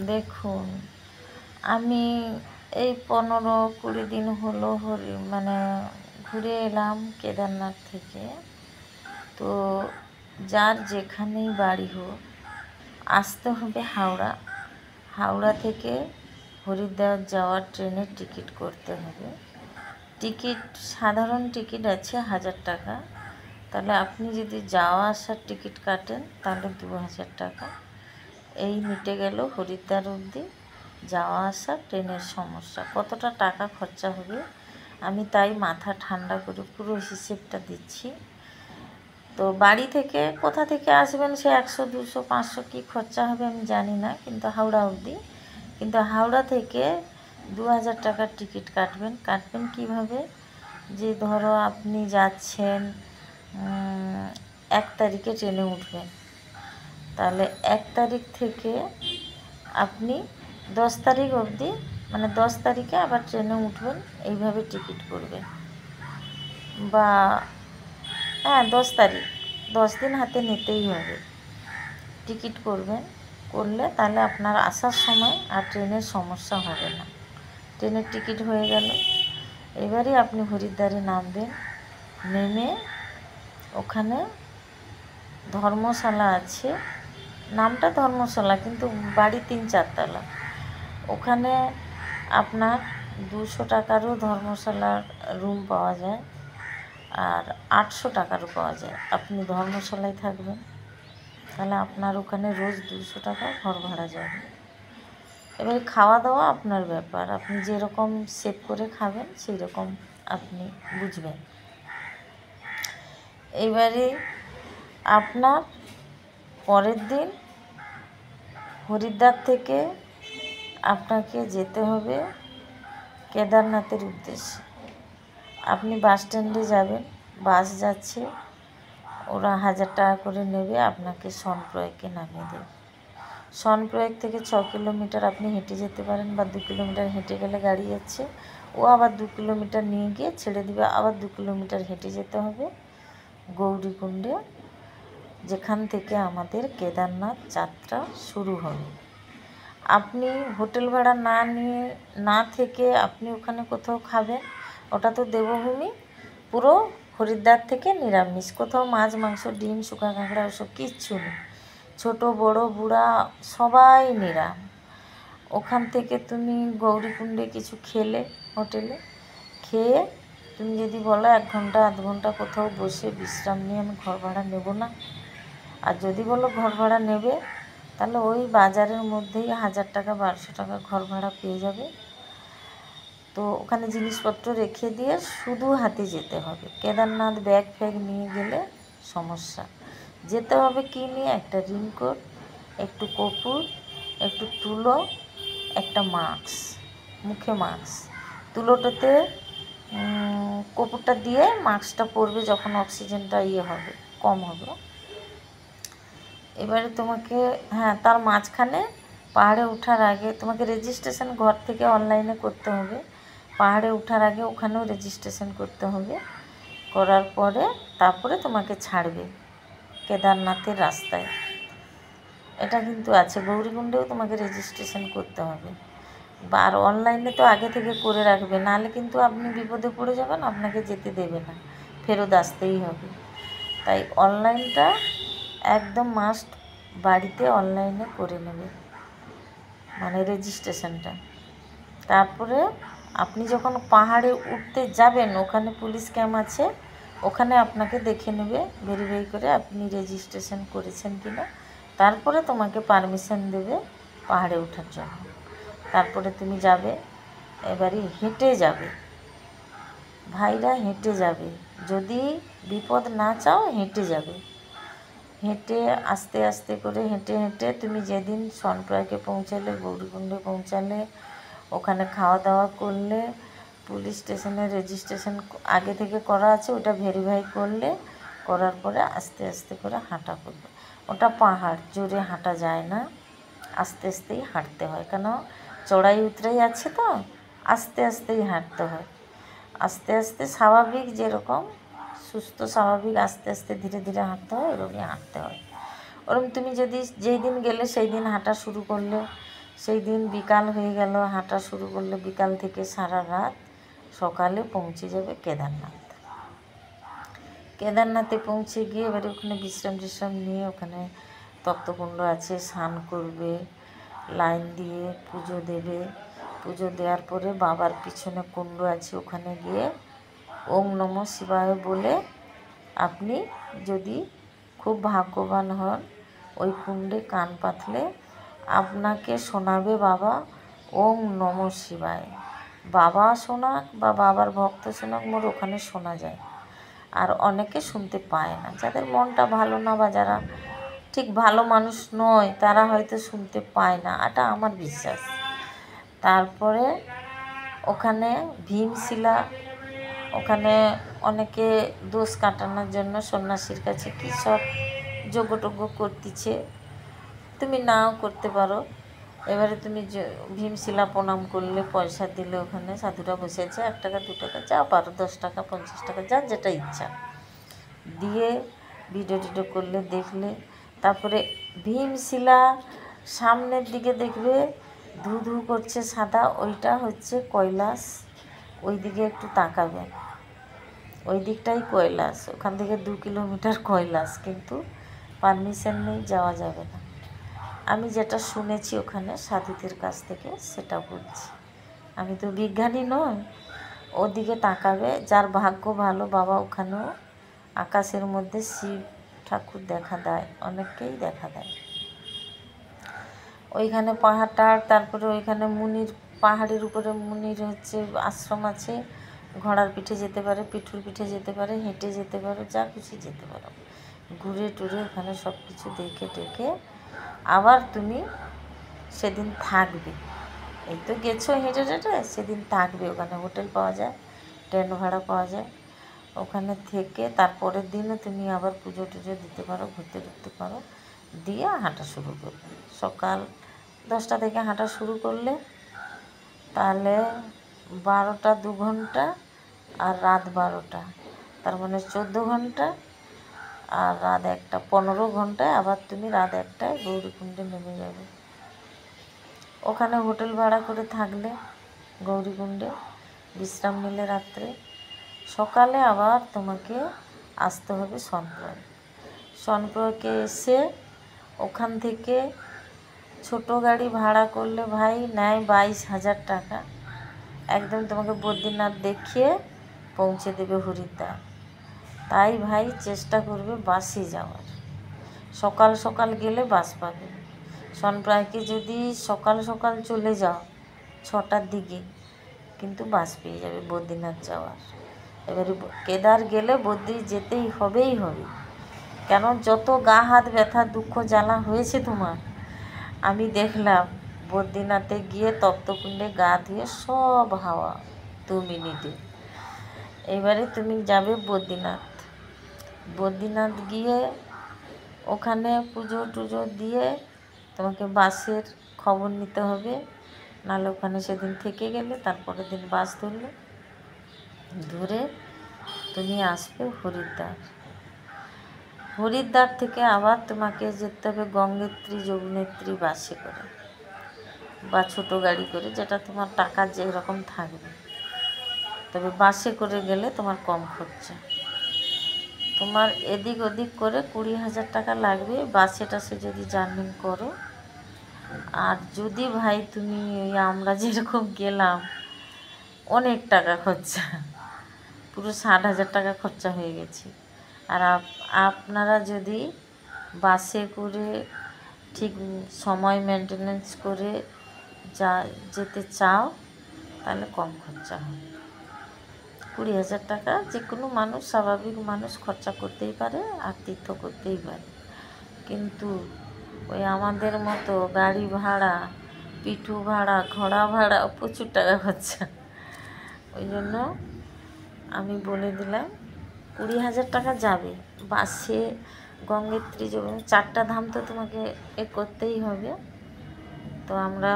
দেখুন, আমি এই 15-20 দিন হলো মানে ঘুরে এলাম কেদারনাথ থেকে। তো যার যেখানেই বাড়ি হোক, আসতে হবে হাওড়া। হাওড়া থেকে হরিদ্বার যাওয়ার ট্রেনের টিকিট করতে হবে। টিকিট, সাধারণ টিকিট আছে 1000 টাকা। তাহলে আপনি যদি যাওয়া আসার টিকিট কাটেন তাহলে 2000 টাকা। এই মিটে গেল হরিদ্বার অবধি যাওয়া আসা ট্রেনের সমস্যা। কতটা টাকা খরচা হবে আমি তাই মাথা ঠান্ডা করে পুরো হিসেবটা দিচ্ছি। তো বাড়ি থেকে কোথা থেকে আসবেন সে 100, 200, 500 কী খরচা হবে আমি জানি না, কিন্তু হাওড়া অবধি, কিন্তু হাওড়া থেকে 2000 টাকার টিকিট কাটবেন কীভাবে? যে ধরো আপনি যাচ্ছেন 1 তারিখে ট্রেনে উঠবেন, তাহলে 1 তারিখ থেকে আপনি 10 তারিখ অবধি, মানে 10 তারিখে আবার ট্রেনে উঠবেন, এইভাবে টিকিট করবেন। বা হ্যাঁ, 10 তারিখ, 10 দিন হাতে নিতেই হবে। টিকিট করলে তাহলে আপনার আসার সময় আর ট্রেনের সমস্যা হবে না। ট্রেনের টিকিট হয়ে গেল। এবারে আপনি হরিদ্বারে নামবেন। নেমে ওখানে ধর্মশালা আছে, নামটা ধর্মশালা কিন্তু বাড়ি 3-4 তলা। ওখানে আপনার 200 টাকারও ধর্মশালার রুম পাওয়া যায়, আর 800 টাকারও পাওয়া যায়। আপনি ধর্মশালায় থাকবেন, তাহলে আপনার ওখানে রোজ 200 টাকা ঘর ভাড়া যাবে। এবারে খাওয়া দাওয়া আপনার ব্যাপার, আপনি যেরকম সেভ করে খাবেন সেই রকম আপনি বুঝবেন। এবারে আপনার পরের দিন হরিদ্বার থেকে আপনাকে যেতে হবে কেদারনাথের উদ্দেশ্যে। আপনি বাস স্ট্যান্ডে যাবেন, বাস যাচ্ছে, ওরা 1000 টাকা করে নেবে, আপনাকে সনপ্রয়াগে নামিয়ে দেবে। সনপ্রয়াগ থেকে 6 কিলোমিটার আপনি হেঁটে যেতে পারেন, বা 2 কিলোমিটার হেঁটে গেলে গাড়ি যাচ্ছে, ও আবার 2 কিলোমিটার নিয়ে গিয়ে ছেড়ে দিবে, আবার 2 কিলোমিটার হেঁটে যেতে হবে গৌরীকুণ্ডে, যেখান থেকে আমাদের কেদারনাথ যাত্রা শুরু হবে। আপনি হোটেল ভাড়া না থেকে আপনি ওখানে কোথাও খাবেন, ওটা তো দেবভূমি, পুরো হরিদ্বার থেকে নিরামিষ, কোথাও মাছ, মাংস, ডিম, শুকা কাঁকড়া ওসব কিচ্ছু নেই। ছোট বড় বুড়া সবাই নিরাম। ওখান থেকে তুমি গৌরীকুণ্ডে কিছু খেলে, হোটেলে খেয়ে তুমি যদি বলো 1 ঘন্টা 1/2 ঘন্টা কোথাও বসে বিশ্রাম নিয়ে আমি ঘর ভাড়া নেব না, আর যদি বলো ঘর ভাড়া নেবে, তাহলে ওই বাজারের মধ্যেই 1000 টাকা 1200 টাকা ঘর ভাড়া পেয়ে যাবে। তো ওখানে জিনিসপত্র রেখে দিয়ে শুধু হাতে যেতে হবে। কেদারনাথ ব্যাগ ফ্যাগ নিয়ে গেলে সমস্যা। যেতে হবে কি নিয়ে? একটা রেইনকোট, একটু কর্পূর, একটু তুলো, একটা মাস্ক, মুখে মাস্ক। তুলোটাতে কর্পূরটা দিয়ে মাস্কটা পরবে যখন অক্সিজেনটা হবে, কম হবে। এবারে তোমাকে, হ্যাঁ, তার মাঝখানে পাহাড়ে ওঠার আগে তোমাকে রেজিস্ট্রেশন ঘর থেকে অনলাইনে করতে হবে। পাহাড়ে ওঠার আগে ওখানেও রেজিস্ট্রেশন করতে হবে। করার পরে তারপরে তোমাকে ছাড়বে কেদারনাথের রাস্তায়। এটা কিন্তু আছে, গৌরীকুণ্ডেও তোমাকে রেজিস্ট্রেশন করতে হবে। আর অনলাইনে তো আগে থেকে করে রাখবে, নাহলে কিন্তু আপনি বিপদে পড়ে যাবেন, আপনাকে যেতে দেবে না, ফেরত আসতেই হবে। তাই অনলাইনটা একদম মাস্ট, বাড়িতে অনলাইনে করে নেবে, মানে রেজিস্ট্রেশনটা। তারপরে আপনি যখন পাহাড়ে উঠতে যাবেন, ওখানে পুলিশ ক্যাম্প আছে, ওখানে আপনাকে দেখে নেবে, ভেরিফাই করে আপনি রেজিস্ট্রেশন করেছেন কি না। তারপরে তোমাকে পারমিশন দেবে পাহাড়ে ওঠার জন্য। তারপরে তুমি যাবে, এবারে হেঁটে যাবে ভাইরা, হেঁটে যাবে। যদি বিপদ না চাও হেঁটে যাবে। হেঁটে আস্তে আস্তে করে হেঁটে হেঁটে তুমি যেদিন সনপ্রয়াগে পৌঁছালে, গৌরীকুণ্ডে পৌঁছালে, ওখানে খাওয়া দাওয়া করলে, পুলিশ স্টেশনে রেজিস্ট্রেশন আগে থেকে করা আছে ওটা ভেরিফাই করলে, করার পরে আস্তে আস্তে করে হাঁটা করবে। ওটা পাহাড়, জোরে হাঁটা যায় না, আস্তে আস্তেই হাঁটতে হয়, কেন চড়াই উতরাই আছে তো, আস্তে আস্তেই হাঁটতে হয়। আস্তে আস্তে স্বাভাবিক, যেরকম সুস্থ স্বাভাবিক আস্তে আস্তে ধীরে ধীরে হাঁটতে হয়, এরকমই হাঁটতে হয়। ওরকম তুমি যদি যেই দিন গেলে সেই দিন হাঁটা শুরু করলে, সেই দিন বিকাল হয়ে গেল, হাঁটা শুরু করলে বিকাল থেকে সারা রাত, সকালে পৌঁছে যাবে কেদারনাথ। কেদারনাথে পৌঁছে গিয়ে এবারে ওখানে বিশ্রাম নিয়ে, ওখানে তপ্তকুণ্ড আছে, স্নান করবে, লাইন দিয়ে পুজো দেবে। পুজো দেওয়ার পরে বাবার পিছনে কুণ্ড আছে, ওখানে গিয়ে ওম নমঃ শিবায় বলে আপনি যদি খুব ভাগ্যবান হন, ওই কুণ্ডে কান পাতলে আপনাকে শোনাবে বাবা ওম নমঃ শিবায়। বাবা শোনাক বা বাবার ভক্ত শোনাক, মোর ওখানে শোনা যায়। আর অনেকে শুনতে পায় না, যাদের মনটা ভালো না বা যারা ঠিক ভালো মানুষ নয়, তারা হয়তো শুনতে পায় না, এটা আমার বিশ্বাস। তারপরে ওখানে ভীমশিলা, ওখানে অনেকে দোষ কাটানোর জন্য সন্ন্যাসীর কাছে কী সব যজ্ঞটজ্ঞ করতেছে, তুমি নাও করতে পারো। এবারে তুমি ভীমশিলা প্রণাম করলে, পয়সা দিলে, ওখানে সাধুরা বসে আছে, 1 টাকা 2 টাকা যা পারো, 10 টাকা 50 টাকা, যার যেটা ইচ্ছা দিয়ে ভিডিও টিডিও করলে, দেখলে। তারপরে ভীমশিলা সামনের দিকে দেখবে ধু ধু করছে সাদা, ওইটা হচ্ছে কৈলাস। ওই দিকে একটু তাকাবে, ওই দিকটাই কৈলাস। ওখান থেকে 2 কিলোমিটার কৈলাস, কিন্তু পারমিশন নেই, যাওয়া যাবে না। আমি যেটা শুনেছি ওখানে সাধুদের কাছ থেকে সেটা বলছি, আমি তো বিজ্ঞানী নই। ওদিকে তাকাবে, যার ভাগ্য ভালো, বাবা ওখানেও আকাশের মধ্যে শিব ঠাকুর দেখা দেয়, অনেককেই দেখা দেয়। ওইখানে পাহাড়টা, তারপরে ওইখানে মুনির, পাহাড়ের উপরে মুনির হচ্ছে আশ্রম আছে। ঘোড়ার পিঠে যেতে পারে, পিঠুর পিঠে যেতে পারে, হেঁটে যেতে পারো, যা খুশি যেতে পারো। ঘুরে টুরে ওখানে সব কিছু দেখে টেকে আবার তুমি সেদিন থাকবে। এই তো গেছো হেঁটে টেটে, সেদিন থাকবে ওখানে। হোটেল পাওয়া যায়, ট্রেন ভাড়া পাওয়া যায়, ওখানে থেকে তারপরের দিনও তুমি আবার পুজো টুজো দিতে পারো, ঘুরতে ঘুরতে পারো, দিয়ে হাঁটা শুরু করবে। সকাল 10টা থেকে হাঁটা শুরু করলে তাহলে 12টা 2 ঘন্টা, আর রাত 12টা, তার মানে 14 ঘন্টা, আর রাত 1টা 15 ঘন্টায় আবার তুমি রাত 1টায় গৌরীকুণ্ডে নেমে যাবে। ওখানে হোটেল ভাড়া করে থাকলে গৌরীকুণ্ডে, বিশ্রাম নিলে রাত্রে, সকালে আবার তোমাকে আসতে হবে সনপ্রয়াগ। সনপ্রয়াগে এসে ওখান থেকে ছোট গাড়ি ভাড়া করলে ভাই নেয় 22,000 টাকা, একদম তোমাকে বদ্রীনাথ দেখিয়ে পৌঁছে দেবে হরিদ্বার। তাই ভাই চেষ্টা করবে বাসে যাওয়ার, সকাল সকাল গেলে বাস পাবে। সনপ্রয়াগে যদি সকাল সকাল চলে যাও 6টার দিকে, কিন্তু বাস পেয়ে যাবে বদ্রীনাথ যাওয়ার। এবারে কেদার গেলে বদ্রী যেতেই হবে। কেন, যত গা হাত ব্যথা দুঃখ জ্বালা হয়েছে তোমার, আমি দেখলাম বদ্রীনাথে গিয়ে তপ্তকুণ্ডে গা ধুয়ে সব হাওয়া 2 মিনিটে। এবারে তুমি যাবে বদ্রীনাথ গিয়ে ওখানে পুজো টুজো দিয়ে তোমাকে বাসের খবর নিতে হবে, নাহলে ওখানে সেদিন থেকে গেলে তারপরের দিন বাস ধরে তুমি আসবে হরিদ্বার থেকে আবার তোমাকে যেতে হবে গঙ্গোত্রী যমুনোত্রী বাসে করে বা ছোটো গাড়ি করে, যেটা তোমার টাকা যেরকম থাকবে। তবে বাসে করে গেলে তোমার কম খরচা, তোমার এদিক ওদিক করে 20,000 টাকা লাগবে বাসে টাসে যদি জার্নি করো। আর যদি ভাই তুমি আমরা যেরকম গেলাম, অনেক টাকা খরচা, পুরো 60,000 টাকা খরচা হয়ে গেছে। আর আপনারা যদি বাসে করে ঠিক সময় মেনটেনেন্স করে যেতে চাও, তাহলে কম খরচা হবে। 20,000 টাকা যে কোনো মানুষ, স্বাভাবিক মানুষ খরচা করতেই পারে আর তীর্থ করতেই পারে। কিন্তু ওই আমাদের মতো গাড়ি ভাড়া, পিঠু ভাড়া, ঘোড়া ভাড়া, প্রচুর টাকা খরচা। ওই জন্য আমি বলে দিলাম 20,000 টাকা যাবে বাসে। গঙ্গোত্রী 4টা ধাম তো তোমাকে করতেই হবে। তো আমরা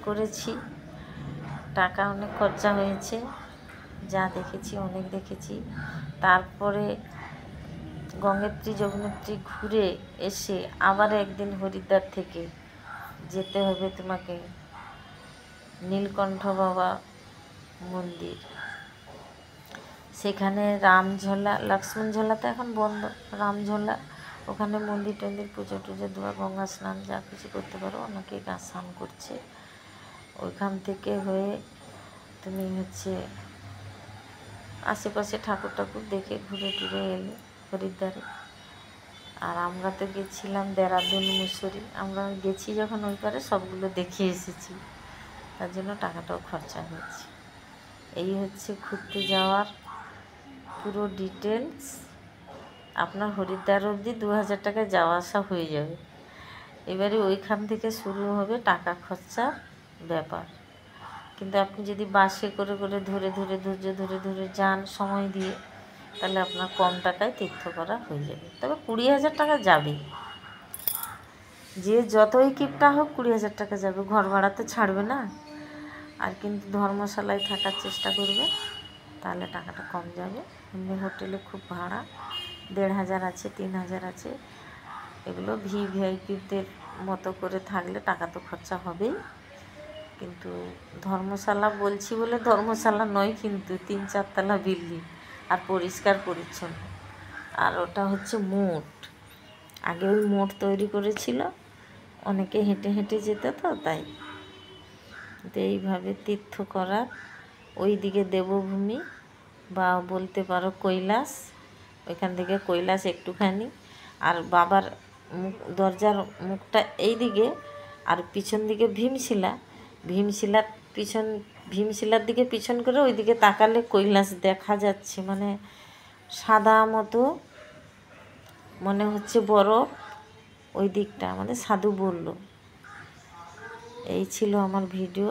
করেছি, টাকা অনেক খরচা হয়েছে, যা দেখেছি অনেক দেখেছি। তারপরে গঙ্গোত্রী যমুনোত্রী ঘুরে এসে আবার একদিন হরিদ্বার থেকে যেতে হবে তোমাকে নীলকণ্ঠ বাবা মন্দির, সেখানে রামঝোলা, লক্ষ্মণঝোলা তো এখন বন্ধ, রামঝোলা ওখানে মন্দির টন্দির পুজো টুজো দেওয়া, গঙ্গা স্নান যা কিছু করতে পারো, অনেকে গা স্নান করছে। ওইখান থেকে হয়ে তুমি হচ্ছে আশেপাশে ঠাকুর টাকুর দেখে ঘুরে টুরে এলে হরিদ্বারে। আর আমরা তো গেছিলাম দেরাদুন, মুসুরি, আমরা গেছি যখন ওই পারে সবগুলো দেখে এসেছি, তার জন্য টাকাটাও খরচা হয়েছে। এই হচ্ছে ঘুরতে যাওয়ার পুরো ডিটেলস। আপনার হরিদ্বার অবধি 2000 টাকায় যাওয়া আসা হয়ে যাবে। এবারে ওইখান থেকে শুরু হবে টাকা খরচার ব্যাপার। কিন্তু আপনি যদি বাসে করে করে ধরে ধরে ধৈর্য ধরে ধরে যান সময় দিয়ে, তাহলে আপনার কম টাকায় তীর্থ করা হয়ে যাবে। তবে 20,000 টাকা যাবে, যে যতই কিপটা হোক 20,000 টাকা যাবে, ঘর ভাড়া তো ছাড়বে না। আর কিন্তু ধর্মশালায় থাকার চেষ্টা করবে, তাহলে টাকাটা কম যাবে। এমনি হোটেলে খুব ভাড়া 1,500 আছে, 3,000 আছে। এগুলো ভিআইপিদের মতো করে থাকলে টাকা তো খরচা হবেই। কিন্তু ধর্মশালা বলছি বলে ধর্মশালা নয়, কিন্তু 3-4 তলা বিল্ডিং আর পরিষ্কার পরিচ্ছন্ন। আর ওটা হচ্ছে মোট, আগে ওই মোট তৈরি করেছিল, অনেকে হেঁটে হেঁটে যেত তো, তাই। তো এইভাবে তীর্থ করার, ওই দিকে দেবভূমি বা বলতে পারো কৈলাস, ওইখান থেকে কৈলাস একটুখানি, আর বাবার মুখ, দরজার মুখটা এই দিকে, আর পিছন দিকে ভীমশিলা, ভীমশিলার দিকে পিছন করে ওই দিকে তাকালে কৈলাস দেখা যাচ্ছে, মানে সাদা মতো মনে হচ্ছে বরফ, ওই দিকটা আমাদের সাধু বলল। এই ছিল আমার ভিডিও।